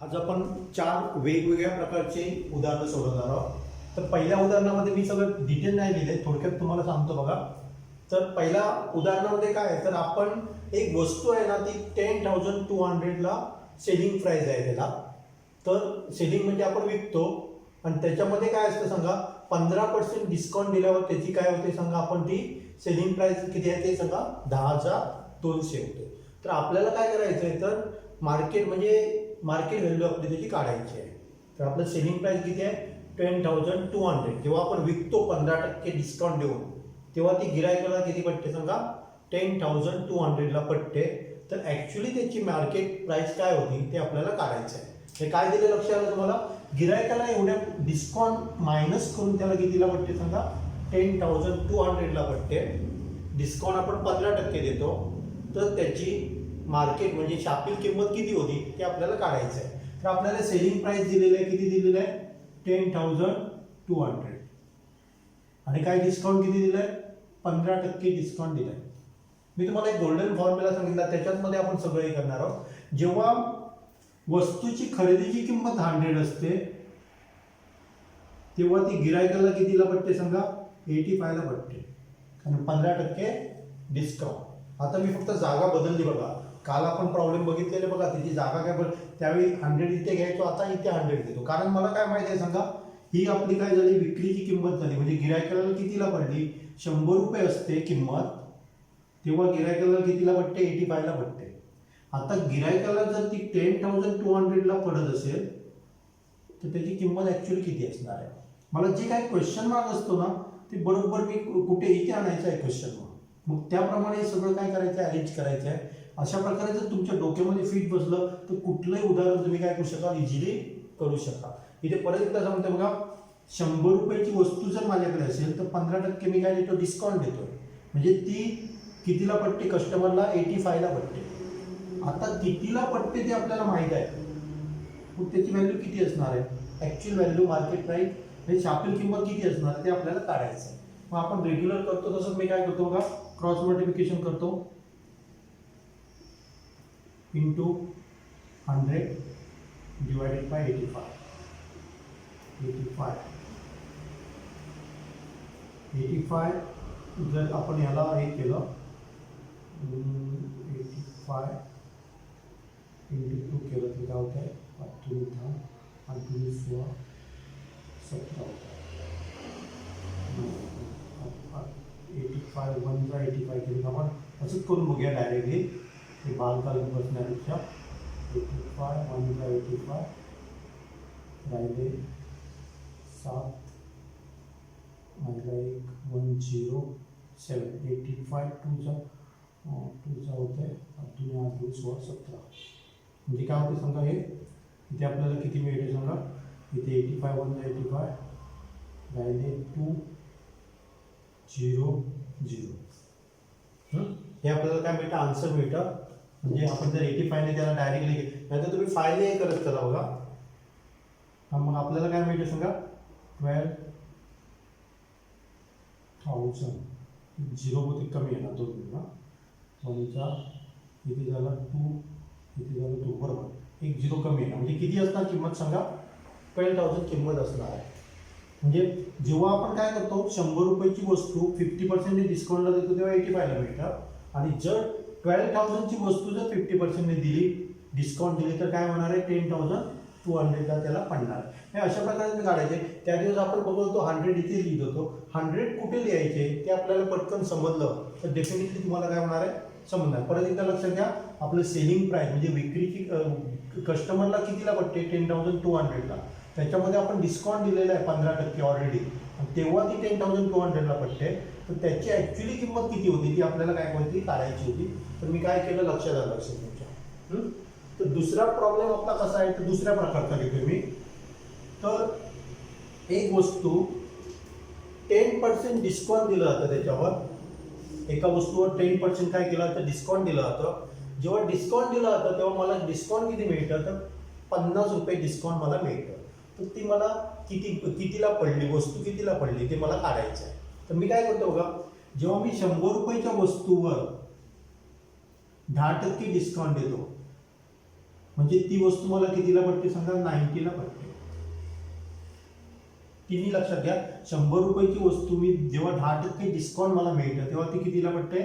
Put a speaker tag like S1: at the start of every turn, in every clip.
S1: आज आपण चार वेगवेगळ्या प्रकारचे उदाहरणं सोडवणार आहोत. तर पहिल्या उदाहरणामध्ये मी सगळं डिटेल नाही लिहिले, थोडक्यात तुम्हाला सांगतो बघा. तर पहिल्या उदाहरणामध्ये काय आहे, तर आपण एक वस्तू आहे ना, ती 10,200ला सेलिंग प्राइस आहे त्याला. तर सेलिंग म्हणजे आपण विकतो आणि त्याच्यामध्ये काय असतं सांगा, 15% डिस्काउंट दिल्यावर त्याची काय होते सांगा, आपण ती सेलिंग प्राइस किती आहे ते सांगा, 10,200 होते. तर आपल्याला काय करायचं आहे, तर मार्केट व्हॅल्यू आपली त्याची काढायची आहे. तर आपलं सेलिंग प्राइस किती आहे, 10,200. जेव्हा आपण विकतो 15% डिस्काउंट देऊन, तेव्हा ती गिरायकाला किती पडते सांगा, 10,200ला पडते. तर ॲक्च्युली त्याची मार्केट प्राइस काय होती ते आपल्याला काढायचं आहे. हे काय दिलं लक्षात आलं तुम्हाला, गिरायकाला एवढ्या डिस्काउंट मायनस करून त्याला कितीला पडते सांगा, 10,200ला पडते. डिस्काउंट आपण 15% देतो, तर त्याची मार्केट म्हणजे शापिंग किंमत किती होती ते आपल्याला काढायचं आहे. तर आपल्याला सेलिंग प्राइस दिलेलं आहे, किती दिलेलं आहे, 10,200 आणि काय डिस्काउंट किती दिलं आहे, 15% डिस्काउंट दिलं आहे. मी तुम्हाला एक गोल्डन फॉर्म्युला सांगितला, त्याच्यामध्ये आपण सगळं हे करणार आहोत. जेव्हा वस्तूची खरेदीची किंमत 100 असते, तेव्हा ती गिरायकाला कितीला पडते सांगा, 85ला पडते, कारण 15% डिस्काउंट. आता मी फक्त जागा बदलली बघा. काल आपण प्रॉब्लेम बघितलेले बघा, त्याची जागा काय त्यावेळी 100 इथे घ्यायचो, आता इथे 100 देतो. कारण मला काय माहिती आहे सांगा, ही आपली काय झाली, विक्रीची किंमत झाली. म्हणजे गिरायकाला कितीला पडली, 100 रुपये असते किंमत, तेव्हा गिरायकाला कितीला पडते, 85ला पडते. आता गिरायकाला जर ती 10,200ला पडत असेल, तर त्याची किंमत ॲक्च्युअली किती असणार आहे. मला जे काही क्वेश्चन मार्क असतो ना, ते बरोबर मी कुठे इथे आणायचं आहे क्वेश्चन मार्क. मग त्याप्रमाणे सगळं काय करायचं आहे, अरेंज करायचं आहे. अशा प्रकारे जर तुमच्या डोक्यामध्ये फिट बसलं, तर कुठलंही उदाहरण तुम्ही काय करू शकाल, इझिली करू शकाल. इथे परत एकदा सांगतो बघा, 100 रुपयाची वस्तू जर माझ्याकडे असेल, तर 15% मी काय देतो, डिस्काउंट देतो. म्हणजे ती कितीला पडते, कस्टमरला 85ला पडते. आता कितीला पडते ते आपल्याला माहीत आहे, मग त्याची व्हॅल्यू किती असणार आहे, ॲक्च्युअल व्हॅल्यू मार्केट प्राइस म्हणजे शापिंग किंमत किती असणार ते आपल्याला काढायचं आहे. मग आपण रेग्युलर करतो तसंच मी काय करतो बघा, क्रॉस मल्टिप्लिकेशन करतो, इंटू 100 डिवायडेड बाय 85 जर आपण ह्याला हे केलं, 85 इंटू 2 केलं तर काय होतं आहे, 8 16 17 85 1 जा 85 केलं. आपण असंच करून बघूया डायरेक्टली, ते बाल काढून बसण्यापेक्षा. 85 1 जा 85 राहिले 7 1 107 85 2 जा होते 8 2 16 17. म्हणजे काय होते सांगा, हे इथे आपल्याला किती मिळते सांगा, इथे 85 1 जा 85 राहिले 2 0 0. हे आपल्याला काय मिळतं, आन्सर मिळतं. म्हणजे आपण जर 85ने त्याला डायरेक्टली नाही तर तुम्ही 5 ने करत चला बघा. मग आपल्याला काय मिळतं सांगा, 12,000. 0 होते कमी आहे ना, 2 ना, 1चा इथे झाला 2, इथे झालं 2, बरोबर, एक 0 कमी आहे ना. म्हणजे किती असणार किंमत सांगा, 12,000 किंमत असणार आहे. म्हणजे जेव्हा आपण काय करतो, 100 रुपयाची वस्तू 50% डिस्काउंटला देतो, तेव्हा 85ला मिळतं. आणि जर 12,000ची वस्तू जर 50% दिली, डिस्काउंट दिली, तर काय होणार आहे, 10,200ला त्याला पडणार. हे अशा प्रकारे मी काढायचे. त्या दिवस आपण बघतो 100 इथे लिहित होतो, 100 कुठे लिहायचे ते आपल्याला पटकन समजलं तर डेफिनेटली तुम्हाला काय होणार आहे, समजणार. परत एकदा लक्षात घ्या, आपलं सेलिंग प्राइस म्हणजे विक्रीची कस्टमरला कितीला पडते, 10,200ला. त्याच्यामध्ये आपण डिस्काउंट दिलेलं आहे 15% ऑलरेडी, तेव्हा ती 10,200ला पडते. तर त्याची ॲक्च्युअली किंमत किती होती ती आपल्याला काय होती, काढायची होती. तर मी काय केलं, लक्षात आलं असेल तुमच्या. तर दुसरा प्रॉब्लेम आपला कसा आहे, तर दुसऱ्या प्रकारचा घेतो मी. तर एक वस्तू 10% डिस्काउंट दिलं जातं, त्याच्यावर एका वस्तूवर 10% काय केलं जातं, डिस्काउंट दिलं जातं. जेव्हा डिस्काउंट दिलं जातं तेव्हा मला डिस्काउंट किती मिळतं, तर 50 रुपये डिस्काउंट मला मिळतं. तर ती मला कितीला पडली, वस्तू कितीला पडली ते मला काढायचं आहे. तर मी काय करतो बघा, जेव्हा मी 100 रुपयाच्या वस्तूवर 10% डिस्काउंट देतो, म्हणजे ती वस्तू मला कितीला पडते सांगा, 90ला पडते. तिन्ही लक्षात घ्या, 100 रुपयाची वस्तू मी जेव्हा 10% डिस्काउंट मला मिळतं तेव्हा ती कितीला पडते,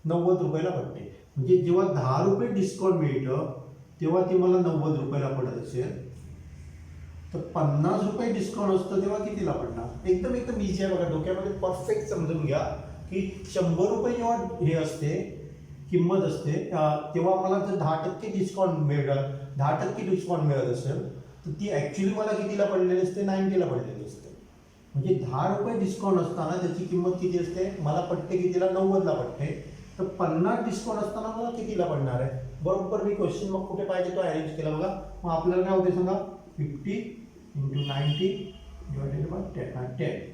S1: 90 रुपयाला पडते. म्हणजे जेव्हा 10 रुपये डिस्काउंट मिळतं तेव्हा ती मला 90 रुपयाला पडत असेल, तर 50 रुपये डिस्काउंट असतं तेव्हा कितीला पडणार. एकदम एकदम इझी आहे बघा, डोक्यामध्ये परफेक्ट समजून घ्या की 100 रुपये जेव्हा हे असते किंमत असते तेव्हा मला जर 10% डिस्काउंट मिळत, 10% डिस्काउंट मिळत असेल तर ती ॲक्च्युली मला कितीला पडलेली असते, 90ला पडलेली असते. म्हणजे 10 रुपये डिस्काउंट असताना त्याची किंमत किती असते, मला पडते कितीला, 90ला पडते. तर 50 डिस्काउंट असताना मला कितीला पडणार आहे. बरोबर मी क्वेश्चन मग कुठे पाहिजे तो अरेंज केला बघा. मग आपल्याला काय होते सांगा, 50 × 90 डिवायडेड बाय 10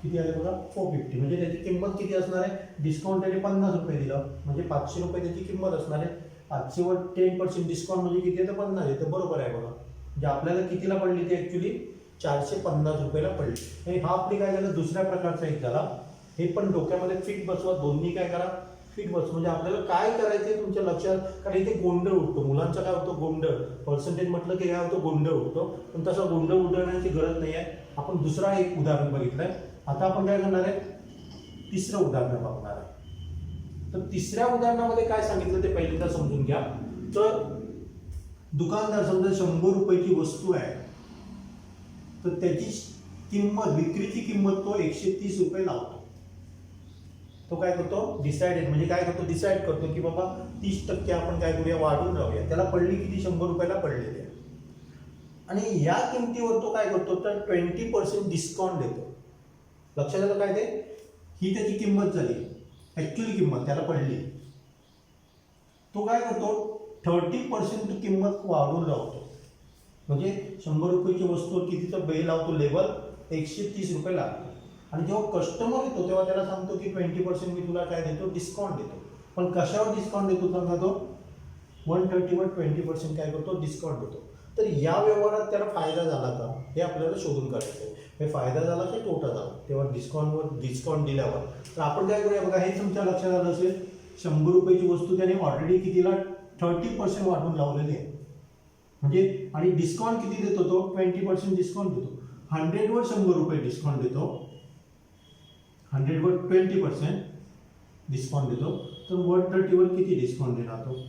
S1: किती आले बघा, 450. म्हणजे त्याची किंमत किती असणार आहे, डिस्काउंट त्याने 50 रुपये दिलं म्हणजे 500 रुपये त्याची किंमत असणार आहे. 500 वर 10% डिस्काउंट म्हणजे किती आहे, तर 50 आहे. तर बरोबर आहे बघा. म्हणजे आपल्याला कितीला पडली ती ॲक्च्युली 450 रुपयाला पडली. आणि हा आपली काय झालं, दुसऱ्या प्रकारचा एक झाला. हे पण डोक्यामध्ये फिट बसवा, दोन्ही काय करा, फिट बस. म्हणजे आपल्याला काय करायचंय तुमच्या लक्षात, कारण इथे गोंधळ उठतो मुलांचा. काय होतो, गोंधळ. पर्सेंटेज म्हटलं की काय होतं, गोंधळ उठतो. पण तसा गोंधळ उडवण्याची गरज नाही आहे. आपण दुसरा एक उदाहरण बघितलंय. आता आपण काय करणार आहे, तिसरं उदाहरण बघणार आहे. तर तिसऱ्या उदाहरणामध्ये काय सांगितलं ते पहिल्यांदा समजून घ्या. तर दुकानदार समजा 100 रुपयाची वस्तू आहे, तर त्याची किंमत, विक्रीची किंमत तो 130 रुपये लावतो. तो काय करतो, डिसाइडेड म्हणजे काय करतो, डिसाईड करतो की बाबा 30% आपण काय करूया, वाढून राहूया. त्याला पडली किती, 100 रुपयाला पडलेली आहे. आणि या किमतीवर तो काय करतो, तर 20% डिस्काउंट देतो. लक्षात आलं काय ते, ही त्याची किंमत झाली, ॲक्च्युअली किंमत त्याला पडली. तो काय करतो, 30% किंमत वाढवून लावतो. म्हणजे 100 रुपयाची वस्तू कितीचं बिल लावतो, लेबल 130 रुपये लागतो. आणि जेव्हा कस्टमर येतो तेव्हा त्याला सांगतो की 20% मी तुला काय देतो, डिस्काउंट देतो. पण कशावर डिस्काउंट देतो सांगा, तो 130 वर 20% काय करतो, डिस्काउंट देतो. तर या व्यवहारात त्याला फायदा झाला का हे आपल्याला शोधून काढायचं आहे. हे फायदा झाला की तोटा झाला तेव्हा डिस्काउंटवर डिस्काउंट दिल्यावर. तर आपण काय करूया बघा, हे तुमच्या लक्षात आलं असेल, 100 रुपयाची वस्तू त्याने ऑलरेडी कितीला, 30% वाढवून लावलेली आहे. म्हणजे आणि डिस्काउंट किती देतो तो, 20% डिस्काउंट देतो. 100 वर 100 रुपये डिस्काउंट देतो, 100 वर 20% डिस्काउंट देतो. तर 130 वर किती डिस्काउंट देणार तो.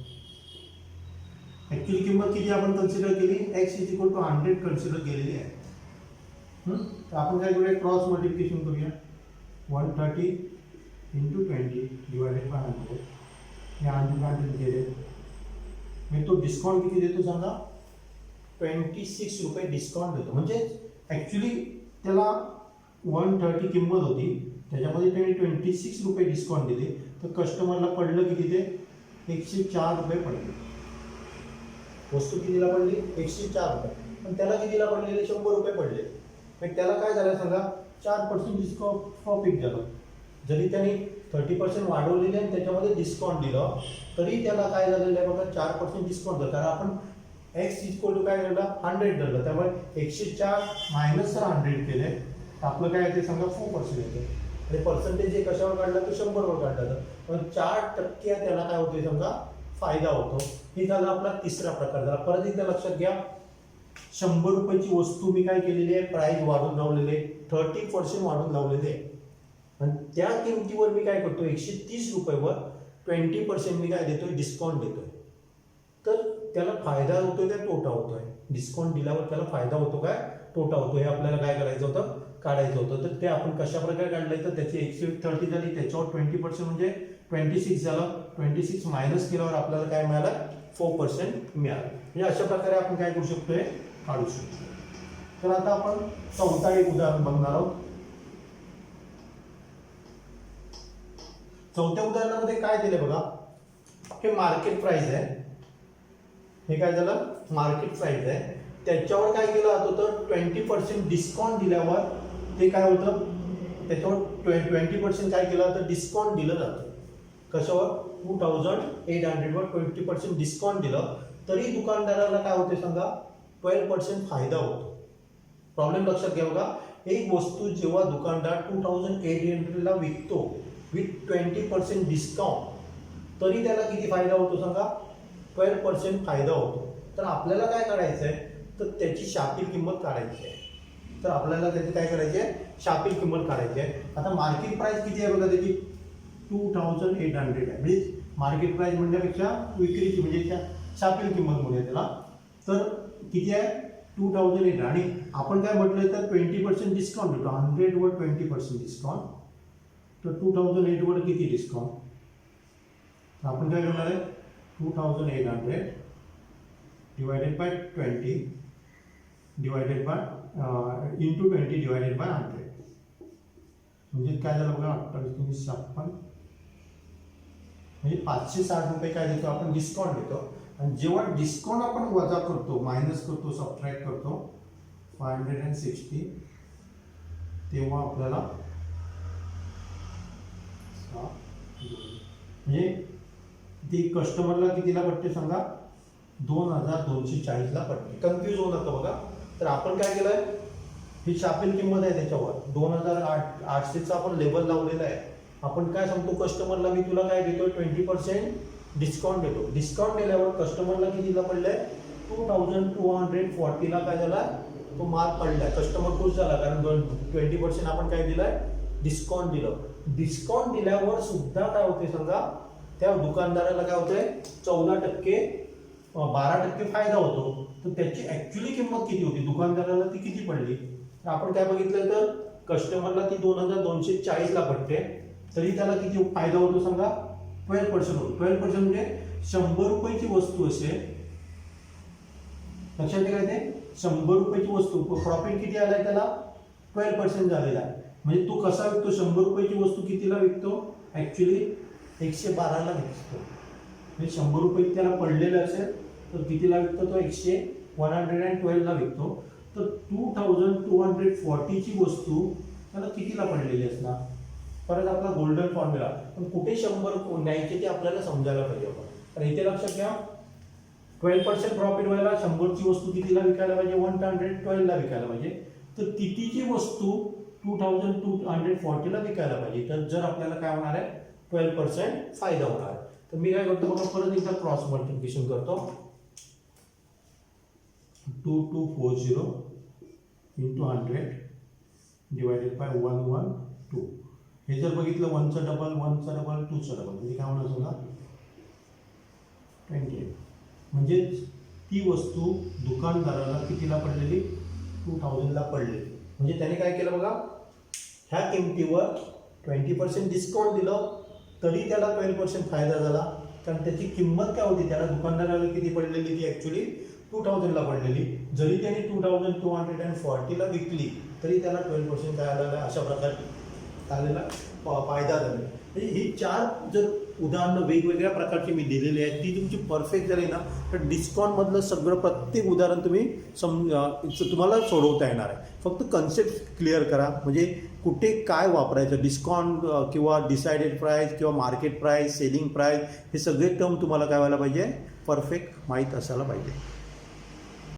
S1: ॲक्च्युअली किंमत किती आपण कन्सिडर केली, x = 100 कन्सिडर केलेली आहे. तर आपण काय करूया, क्रॉस मल्टिप्लिकेशन करूया. 130 × 20 डिवायडेड बाय 100. हे 100 केले. मी तो डिस्काउंट किती देतो सांगा, 26 रुपये डिस्काउंट देतो. म्हणजे ॲक्च्युली त्याला 130 किंमत होती, त्याच्यामध्ये त्याने 26 रुपये डिस्काउंट दिले. तर कस्टमरला पडलं किती, ते 104 रुपये पडले. वस्तू कितीला पडली, 104 रुपये. पण त्याला कितीला पडलेले, 100 रुपये पडले. मग त्याला काय झालं सांगा, 4% डिस्काउंट प्रॉफिट झालं. जरी त्यांनी 30% वाढवलेले आणि त्याच्यामध्ये डिस्काउंट दिलं तरी त्याला काय झालेलं आहे बघा, 4% डिस्काउंट झालं. कारण आपण x काय झालं, 100 धरलं. त्यामुळे 104 मायनस 100 केले तर आपलं काय येते सांगा, 4% येते. आणि पर्सेंटेज हे कशावर काढलं, तर 100 वर काढलं. पण 4% त्याला काय होते सांगा, फायदा होतो. हे झालं आपला तिसरा प्रकार झाला. परत एकदा लक्षात घ्या, 100 रुपयाची वस्तू मी काय केलेली आहे, प्राइस वाढून लावलेली आहे, 30% वाढून लावलेले आहे. आणि त्या किमतीवर मी काय करतो, 130 रुपयावर 20% मी काय देतोय, डिस्काउंट देतोय. तर त्याला फायदा होतोय काय तोटा होतोय, डिस्काउंट दिल्यावर त्याला फायदा होतो काय तोटा होतो, हे आपल्याला काय करायचं होतं, काढायचं होतं. तर ते आपण कशा प्रकारे काढलं, तर त्याची 130 झाली, त्याच्यावर 20% म्हणजे 26 झालं. 26 मायनस केल्यावर आपल्याला काय मिळालं, 4% मिळालं. म्हणजे अशा प्रकारे आपण काय करू शकतोय, काढू शकतो. तर आता आपण चौथा एक उदाहरण बघणार आहोत. चौथ्या उदाहरणामध्ये काय दिले बघा, हे मार्केट प्राइस आहे. हे काय झालं, मार्केट प्राइस आहे. त्याच्यावर काय केलं जातं, तर 20% डिस्काउंट दिल्यावर ते काय होतं, त्याच्यावर 20% काय केलं जातं, डिस्काउंट दिलं जातं. कशावर, 2800 वर 20% डिस्काउंट दिलं तरी दुकानदाराला काय होते सांगा, 12% फायदा होतो. प्रॉब्लेम लक्षात घ्या बघा, एक वस्तू जेव्हा दुकानदार 2800 ला विकतो विथ 20% डिस्काउंट, तरी त्याला किती फायदा होतो सांगा, 12% फायदा होतो. तर आपल्याला काय करायचं आहे, तर त्याची शापिल किंमत काढायची आहे. तर आपल्याला त्याची काय करायची आहे, शापिल किंमत काढायची आहे. आता मार्केट प्राइस किती आहे बघा त्याची, 2800 आहे. म्हणजे मार्केट प्राइस म्हणण्यापेक्षा विक्रीची म्हणजे शापिल किंमत म्हणूया त्याला. तर किती आहे, 2800. आणि आपण काय म्हटलं तर 20% डिस्काउंट देतो, 100 वर 20% डिस्काउंट. तर 2800 वर किती डिस्काउंट, तर आपण काय करणार आहे, 2800 divided by 20 divided by into 20 divided by 100. म्हणजे काय झालं बघा, 2856. म्हणजे 560 रुपये काय देतो आपण, डिस्काउंट देतो. आणि जेव्हा डिस्काउंट आपण वजा करतो, मायनस करतो, सबट्रॅक्ट करतो 560, तेव्हा आपल्याला म्हणजे ती कस्टमरला कितीला पडते सांगा, 2240 ला पडते. कन्फ्यूज होऊ नका बघा. तर आपण काय केलंय, ही शापिल किंमत आहे त्याच्यावर 2800चा आपण लेबल लावलेला आहे. आपण काय सांगतो कस्टमरला, मी तुला काय देतो, 20% डिस्काउंट देतो. डिस्काउंट दिल्यावर कस्टमरला कितीला पडलंय, 2240 ला काय झाला, तो माल पडलाय. कस्टमर खुश झाला कारण 20% आपण काय दिलंय, डिस्काउंट दिलं. डिस्काउंट दिल्यावर सुद्धा काय होते सांगा, त्या दुकानदाराला काय होतंय, 14% 12% फायदा होतो. तर त्याची ऍक्च्युअली किंमत किती होती, दुकानदाराला ती किती पडली, तर आपण काय बघितलं तर कस्टमरला ती 2240 ला पडते. तरी त्याला किती फायदा होतो सांगा, 12% होतो. 12% म्हणजे 100 रुपयाची वस्तू असेल, लक्षात ठेवा ते 100 रुपयाची वस्तू, प्रॉफिट किती आलाय त्याला, 12% झालेला आहे. म्हणजे तो कसा विकतो, 100 रुपयाची वस्तू कितीला विकतो, ऍक्च्युली 112 ला विकतो. म्हणजे 100 रुपये त्याला पडलेलं असेल तर कितीला विकतो, तो 112 ला विकतो. तर 2240 ची वस्तू त्याला कितीला पडलेली असणार. परत आपला गोल्डन फॉर्म्युला, पण कुठे 100 न्यायचे ते आपल्याला समजायला पाहिजे आपण. तर इथे लक्षात घ्या, 12% प्रॉफिट व्हायला 100 ची वस्तू कितीला विकायला पाहिजे, 112 ला विकायला पाहिजे. तर कितीची वस्तू 2240 ला विकायला पाहिजे. तर जर आपल्याला काय होणार आहे, 12% फायदा होणार आहे. तर मी काय करतो बघा, परत एकदा क्रॉस मल्टिप्लिकेशन करतो, 2240 इंटू 100 डिवायडेड बाय 112. हे जर बघितलं 1चं डबल 1चं डबल 2चं डबल म्हणजे काय होणार सांगा, 28. म्हणजे ती वस्तू दुकानदाराला कितीला पडलेली, 2000 ला पडलेली. म्हणजे त्याने काय केलं बघा, ह्या किमतीवर 20% डिस्काउंट दिलं तरी त्याला 12% फायदा झाला. कारण त्याची किंमत काय होती, त्याला दुकानदाराला किती पडलेली, ती ॲक्च्युली 2000 ला पडलेली. जरी त्याने 2240 ला विकली तरी त्याला 12% काय आलेला आहे, अशा प्रकारे आलेला फायदा झाला. म्हणजे ही 4 जर उदाहरणं वेगवेगळ्या प्रकारची मी दिलेली आहेत, ती तुमची परफेक्ट झाली ना, तर डिस्काउंटमधलं सगळं प्रत्येक उदाहरण तुम्ही तुम्हाला सोडवता येणार आहे. फक्त कन्सेप्ट क्लिअर करा, म्हणजे कुठे काय वापरायचं, डिस्काउंट किंवा डिसाइडेड प्राईस किंवा मार्केट प्राईस, सेलिंग प्राईस, हे सगळे टर्म तुम्हाला काय व्हायला पाहिजे, परफेक्ट माहीत असायला पाहिजे.